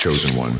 Chosen one,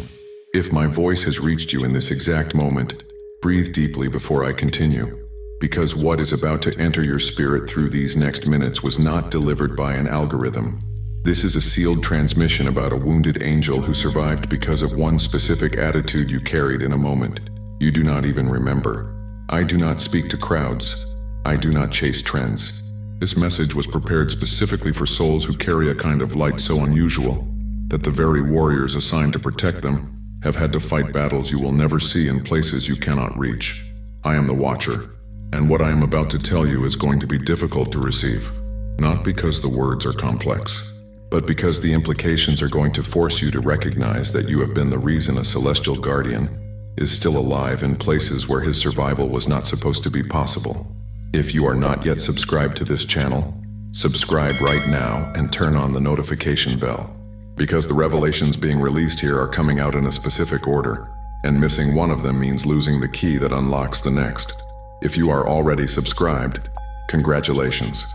if my voice has reached you in this exact moment, breathe deeply before I continue, because what is about to enter your spirit through these next minutes was not delivered by an algorithm. This is a sealed transmission about a wounded angel who survived because of one specific attitude you carried in a moment you do not even remember. I do not speak to crowds. I do not chase trends. This message was prepared specifically for souls who carry a kind of light so unusual that the very warriors assigned to protect them have had to fight battles you will never see in places you cannot reach. I am the Watcher, and what I am about to tell you is going to be difficult to receive, not because the words are complex, but because the implications are going to force you to recognize that you have been the reason a celestial guardian is still alive in places where his survival was not supposed to be possible. If you are not yet subscribed to this channel, subscribe right now and turn on the notification bell, because the revelations being released here are coming out in a specific order, and missing one of them means losing the key that unlocks the next. If you are already subscribed, congratulations.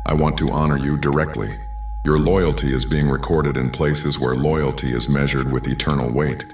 I want to honor you directly. Your loyalty is being recorded in places where loyalty is measured with eternal weight.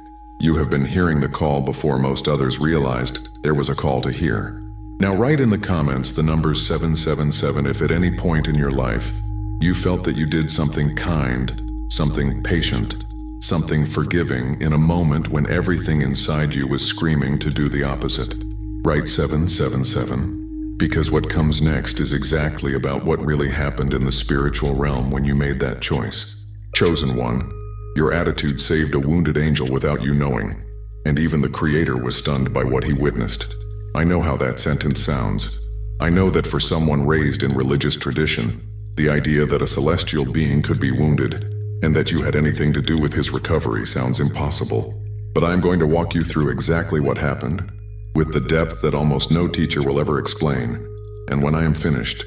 You have been hearing the call before most others realized there was a call to hear. Now write in the comments the numbers 777 if at any point in your life you felt that you did something kind, something patient, something forgiving in a moment when everything inside you was screaming to do the opposite. Write 777, because what comes next is exactly about what really happened in the spiritual realm when you made that choice. Chosen one, your attitude saved a wounded angel without you knowing, and even the Creator was stunned by what he witnessed. I know how that sentence sounds. I know that for someone raised in religious tradition, the idea that a celestial being could be wounded, and that you had anything to do with his recovery sounds impossible. But I'm going to walk you through exactly what happened, with the depth that almost no teacher will ever explain. And when I am finished,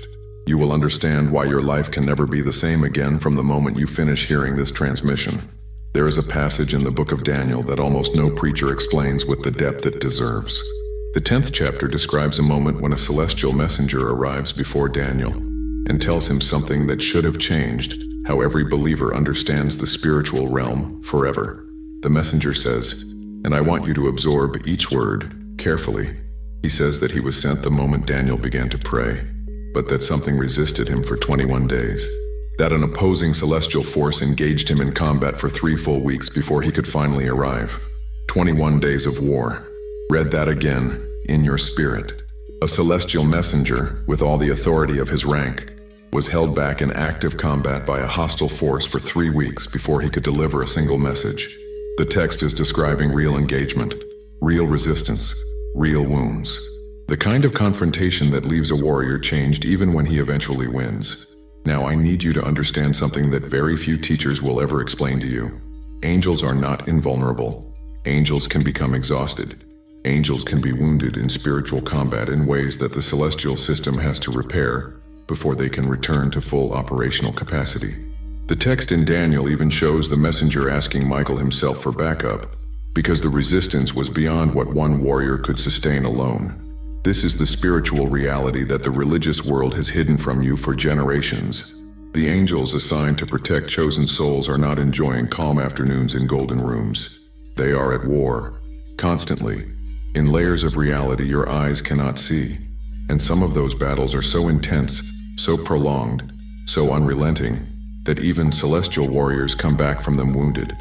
you will understand why your life can never be the same again from the moment you finish hearing this transmission. There is a passage in the book of Daniel that almost no preacher explains with the depth it deserves. The 10th chapter describes a moment when a celestial messenger arrives before Daniel and tells him something that should have changed how every believer understands the spiritual realm forever. The messenger says, and I want you to absorb each word carefully. He says that he was sent the moment Daniel began to pray, but that something resisted him for 21 days. That an opposing celestial force engaged him in combat for 3 full weeks before he could finally arrive. 21 days of war. Read that again, in your spirit. A celestial messenger, with all the authority of his rank, was held back in active combat by a hostile force for 3 weeks before he could deliver a single message. The text is describing real engagement, real resistance, real wounds. The kind of confrontation that leaves a warrior changed even when he eventually wins. Now I need you to understand something that very few teachers will ever explain to you. Angels are not invulnerable. Angels can become exhausted. Angels can be wounded in spiritual combat in ways that the celestial system has to repair before they can return to full operational capacity. The text in Daniel even shows the messenger asking Michael himself for backup, because the resistance was beyond what one warrior could sustain alone. This is the spiritual reality that the religious world has hidden from you for generations. The angels assigned to protect chosen souls are not enjoying calm afternoons in golden rooms. They are at war, constantly, in layers of reality your eyes cannot see. And some of those battles are so intense, so prolonged, so unrelenting, that even celestial warriors come back from them wounded.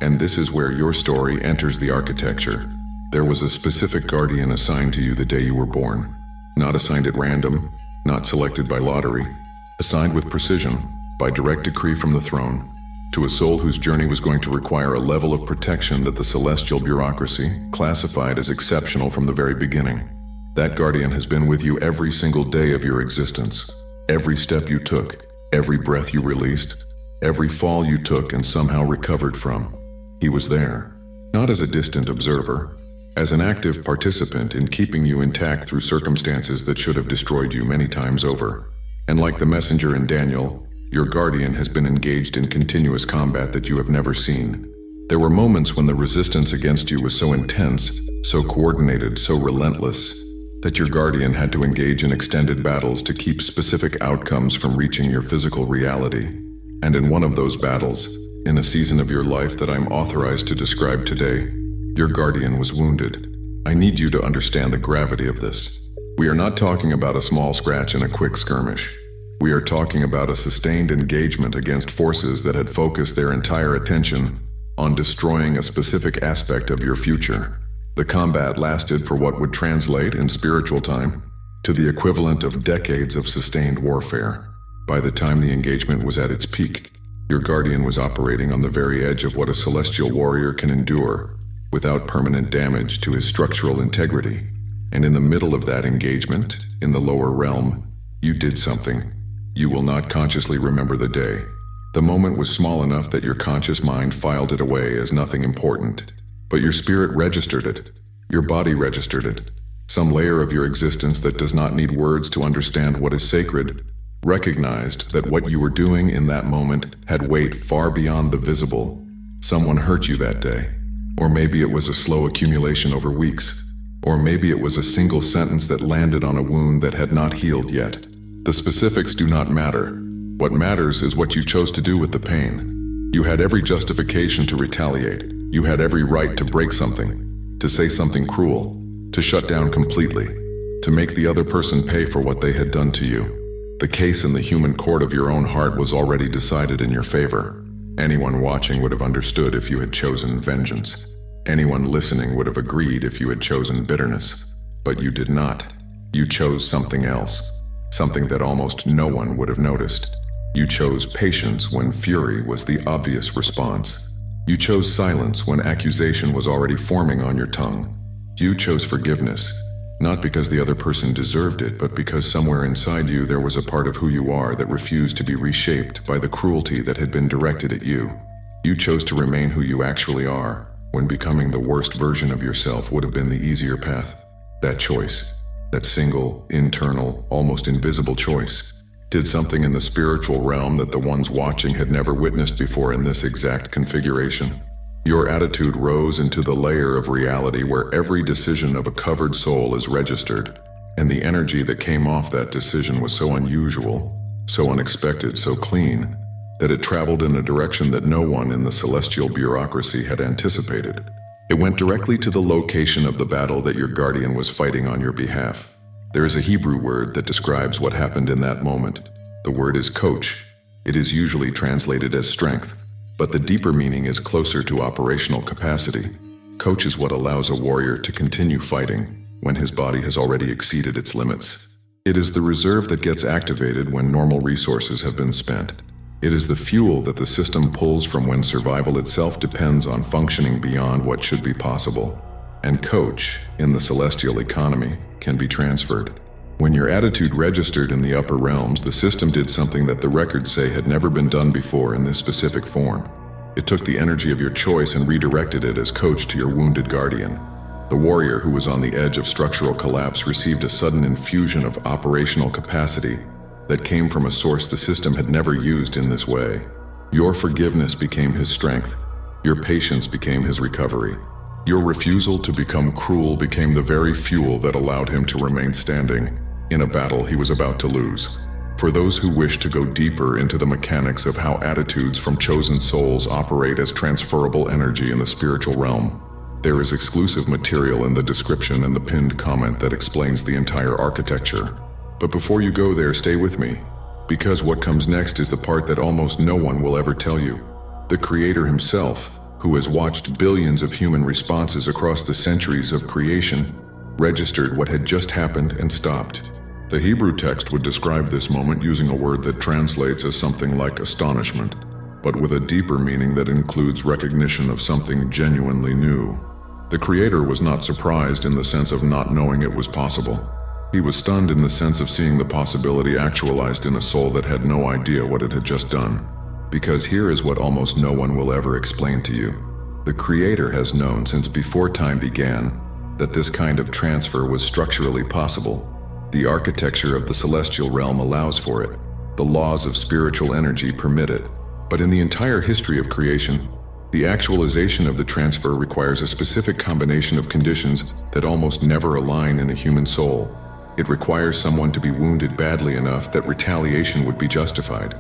And this is where your story enters the architecture. There was a specific guardian assigned to you the day you were born. Not assigned at random, not selected by lottery. Assigned with precision, by direct decree from the throne, to a soul whose journey was going to require a level of protection that the celestial bureaucracy classified as exceptional from the very beginning. That guardian has been with you every single day of your existence. Every step you took, every breath you released, every fall you took and somehow recovered from. He was there, not as a distant observer, as an active participant in keeping you intact through circumstances that should have destroyed you many times over. And like the messenger in Daniel, your guardian has been engaged in continuous combat that you have never seen. There were moments when the resistance against you was so intense, so coordinated, so relentless, that your guardian had to engage in extended battles to keep specific outcomes from reaching your physical reality. And in one of those battles, In a season of your life that I'm authorized to describe today, your guardian was wounded. I need you to understand the gravity of this. We are not talking about a small scratch and a quick skirmish. We are talking about a sustained engagement against forces that had focused their entire attention on destroying a specific aspect of your future. The combat lasted for what would translate in spiritual time to the equivalent of decades of sustained warfare. By the time the engagement was at its peak, your guardian was operating on the very edge of what a celestial warrior can endure without permanent damage to his structural integrity. And in the middle of that engagement, in the lower realm, you did something. You will not consciously remember the day. The moment was small enough that your conscious mind filed it away as nothing important. But your spirit registered it. Your body registered it. Some layer of your existence that does not need words to understand what is sacred recognized that what you were doing in that moment had weight far beyond the visible. Someone hurt you that day. Or maybe it was a slow accumulation over weeks. Or maybe it was a single sentence that landed on a wound that had not healed yet. The specifics do not matter. What matters is what you chose to do with the pain. You had every justification to retaliate. You had every right to break something, to say something cruel, to shut down completely, to make the other person pay for what they had done to you. The case in the human court of your own heart was already decided in your favor. Anyone watching would have understood if you had chosen vengeance. Anyone listening would have agreed if you had chosen bitterness. But you did not. You chose something else. Something that almost no one would have noticed. You chose patience when fury was the obvious response. You chose silence when accusation was already forming on your tongue. You chose forgiveness, not because the other person deserved it, but because somewhere inside you there was a part of who you are that refused to be reshaped by the cruelty that had been directed at you. You chose to remain who you actually are, when becoming the worst version of yourself would have been the easier path. That choice, that single, internal, almost invisible choice, did something in the spiritual realm that the ones watching had never witnessed before in this exact configuration. Your attitude rose into the layer of reality where every decision of a covered soul is registered, and the energy that came off that decision was so unusual, so unexpected, so clean, that it traveled in a direction that no one in the celestial bureaucracy had anticipated. It went directly to the location of the battle that your guardian was fighting on your behalf. There is a Hebrew word that describes what happened in that moment. The word is coach. It is usually translated as strength, but the deeper meaning is closer to operational capacity. Coach is what allows a warrior to continue fighting when his body has already exceeded its limits. It is the reserve that gets activated when normal resources have been spent. It is the fuel that the system pulls from when survival itself depends on functioning beyond what should be possible. And coach, in the celestial economy, can be transferred. When your attitude registered in the upper realms, the system did something that the records say had never been done before in this specific form. It took the energy of your choice and redirected it as coach to your wounded guardian. The warrior who was on the edge of structural collapse received a sudden infusion of operational capacity that came from a source the system had never used in this way. Your forgiveness became his strength. Your patience became his recovery. Your refusal to become cruel became the very fuel that allowed him to remain standing in a battle he was about to lose. For those who wish to go deeper into the mechanics of how attitudes from chosen souls operate as transferable energy in the spiritual realm, there is exclusive material in the description and the pinned comment that explains the entire architecture. But before you go there, stay with me, because what comes next is the part that almost no one will ever tell you. The Creator himself, who has watched billions of human responses across the centuries of creation, registered what had just happened and stopped. The Hebrew text would describe this moment using a word that translates as something like astonishment, but with a deeper meaning that includes recognition of something genuinely new. The Creator was not surprised in the sense of not knowing it was possible. He was stunned in the sense of seeing the possibility actualized in a soul that had no idea what it had just done. Because here is what almost no one will ever explain to you. The Creator has known since before time began that this kind of transfer was structurally possible. The architecture of the celestial realm allows for it. The laws of spiritual energy permit it. But in the entire history of creation, the actualization of the transfer requires a specific combination of conditions that almost never align in a human soul. It requires someone to be wounded badly enough that retaliation would be justified.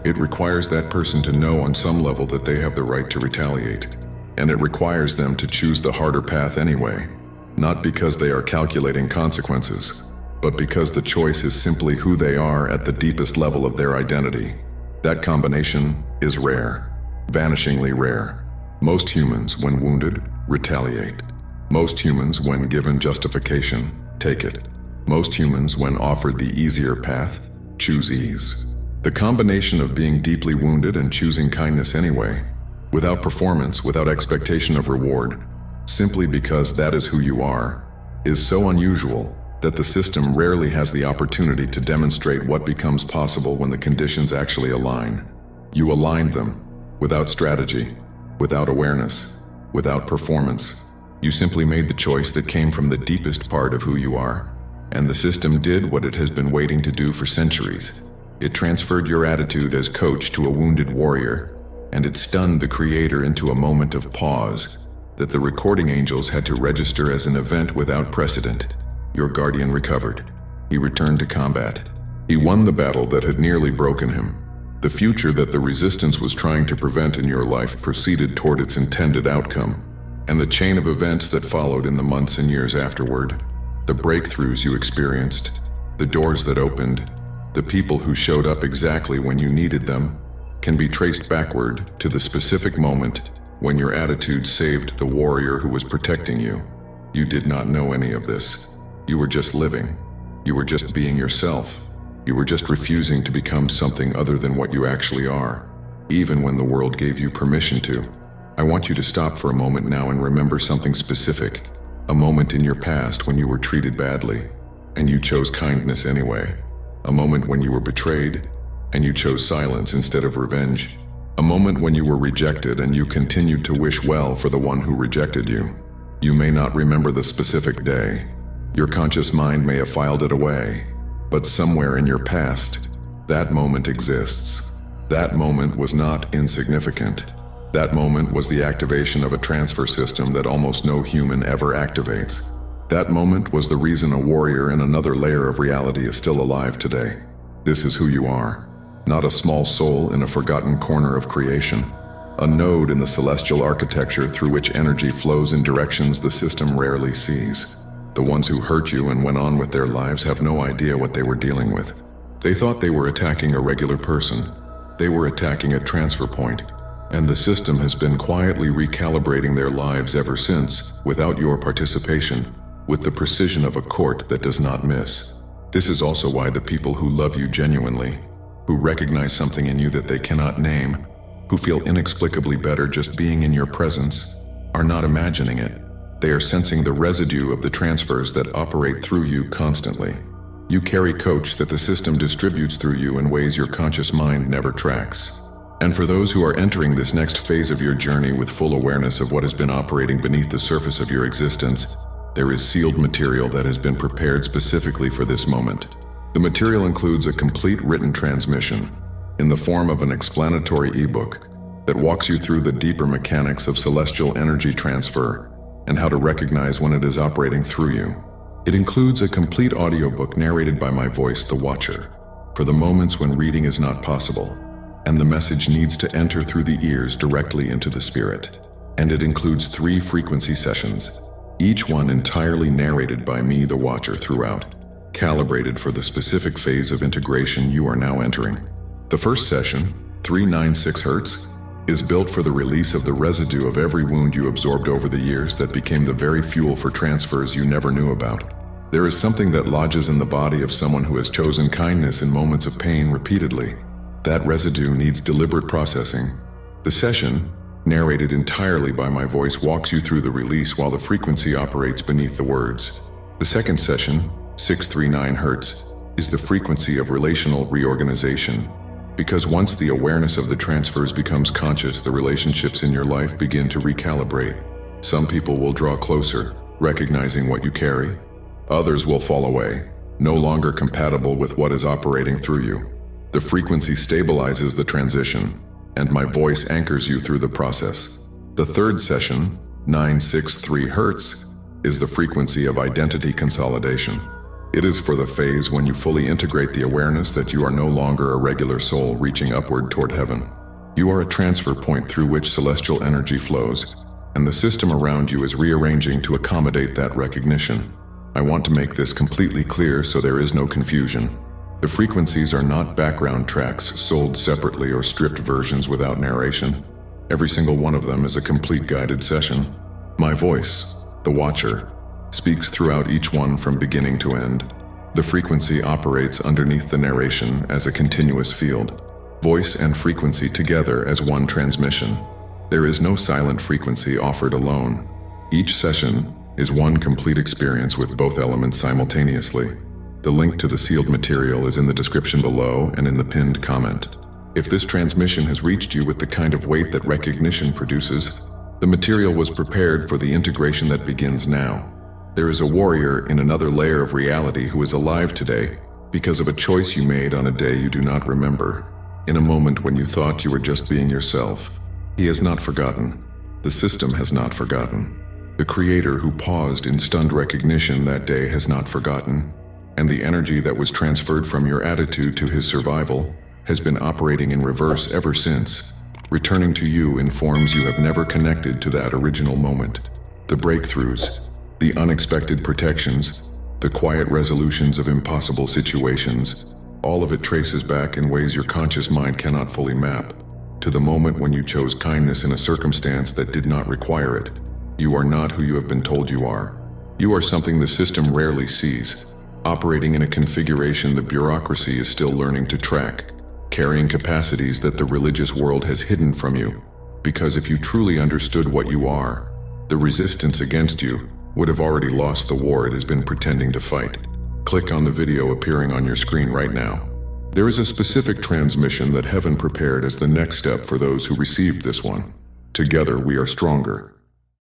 It requires that person to know on some level that they have the right to retaliate. And it requires them to choose the harder path anyway, not because they are calculating consequences, but because the choice is simply who they are at the deepest level of their identity. That combination is rare, vanishingly rare. Most humans, when wounded, retaliate. Most humans, when given justification, take it. Most humans, when offered the easier path, choose ease. The combination of being deeply wounded and choosing kindness anyway, without performance, without expectation of reward, simply because that is who you are, is so unusual that the system rarely has the opportunity to demonstrate what becomes possible when the conditions actually align. You aligned them, without strategy, without awareness, without performance. You simply made the choice that came from the deepest part of who you are. And the system did what it has been waiting to do for centuries. It transferred your attitude as coach to a wounded warrior, and it stunned the creator into a moment of pause that the recording angels had to register as an event without precedent. Your guardian recovered. He returned to combat. He won the battle that had nearly broken him. The future that the resistance was trying to prevent in your life proceeded toward its intended outcome. And the chain of events that followed in the months and years afterward, the breakthroughs you experienced, the doors that opened, the people who showed up exactly when you needed them, can be traced backward to the specific moment when your attitude saved the warrior who was protecting you. You did not know any of this. You were just living. You were just being yourself. You were just refusing to become something other than what you actually are, even when the world gave you permission to. I want you to stop for a moment now and remember something specific. A moment in your past when you were treated badly, and you chose kindness anyway. A moment when you were betrayed, and you chose silence instead of revenge. A moment when you were rejected and you continued to wish well for the one who rejected you. You may not remember the specific day. Your conscious mind may have filed it away, but somewhere in your past, that moment exists. That moment was not insignificant. That moment was the activation of a transfer system that almost no human ever activates. That moment was the reason a warrior in another layer of reality is still alive today. This is who you are, not a small soul in a forgotten corner of creation, a node in the celestial architecture through which energy flows in directions the system rarely sees. The ones who hurt you and went on with their lives have no idea what they were dealing with. They thought they were attacking a regular person. They were attacking a transfer point. And the system has been quietly recalibrating their lives ever since, without your participation, with the precision of a court that does not miss. This is also why the people who love you genuinely, who recognize something in you that they cannot name, who feel inexplicably better just being in your presence, are not imagining it. They are sensing the residue of the transfers that operate through you constantly. You carry coach that the system distributes through you in ways your conscious mind never tracks. And for those who are entering this next phase of your journey with full awareness of what has been operating beneath the surface of your existence, there is sealed material that has been prepared specifically for this moment. The material includes a complete written transmission, in the form of an explanatory ebook, that walks you through the deeper mechanics of celestial energy transfer and how to recognize when it is operating through you. It includes a complete audiobook narrated by my voice, the Watcher, for the moments when reading is not possible, and the message needs to enter through the ears directly into the spirit. And it includes 3 frequency sessions, each one entirely narrated by me, the Watcher, throughout, calibrated for the specific phase of integration you are now entering. The first session, 396 Hz, is built for the release of the residue of every wound you absorbed over the years that became the very fuel for transfers you never knew about. There is something that lodges in the body of someone who has chosen kindness in moments of pain repeatedly. That residue needs deliberate processing. The session, narrated entirely by my voice, walks you through the release while the frequency operates beneath the words. The second session, 639 Hz, is the frequency of relational reorganization. Because once the awareness of the transfers becomes conscious, the relationships in your life begin to recalibrate. Some people will draw closer, recognizing what you carry. Others will fall away, no longer compatible with what is operating through you. The frequency stabilizes the transition, and my voice anchors you through the process. The third session, 963 Hz, is the frequency of identity consolidation. It is for the phase when you fully integrate the awareness that you are no longer a regular soul reaching upward toward heaven. You are a transfer point through which celestial energy flows, and the system around you is rearranging to accommodate that recognition. I want to make this completely clear so there is no confusion. The frequencies are not background tracks sold separately or stripped versions without narration. Every single one of them is a complete guided session. My voice, the watcher, speaks throughout each one from beginning to end. The frequency operates underneath the narration as a continuous field. Voice and frequency together as one transmission. There is no silent frequency offered alone. Each session is one complete experience with both elements simultaneously. The link to the sealed material is in the description below and in the pinned comment. If this transmission has reached you with the kind of weight that recognition produces, the material was prepared for the integration that begins now. There is a warrior in another layer of reality who is alive today because of a choice you made on a day you do not remember. In a moment when you thought you were just being yourself. He has not forgotten. The system has not forgotten. The creator who paused in stunned recognition that day has not forgotten. And the energy that was transferred from your attitude to his survival has been operating in reverse ever since, returning to you in forms you have never connected to that original moment. The breakthroughs, the unexpected protections, the quiet resolutions of impossible situations, all of it traces back in ways your conscious mind cannot fully map, to the moment when you chose kindness in a circumstance that did not require it. You are not who you have been told you are. You are something the system rarely sees, operating in a configuration the bureaucracy is still learning to track, carrying capacities that the religious world has hidden from you. Because if you truly understood what you are, the resistance against you would have already lost the war it has been pretending to fight. Click on the video appearing on your screen right now. There is a specific transmission that heaven prepared as the next step for those who received this one. Together we are stronger.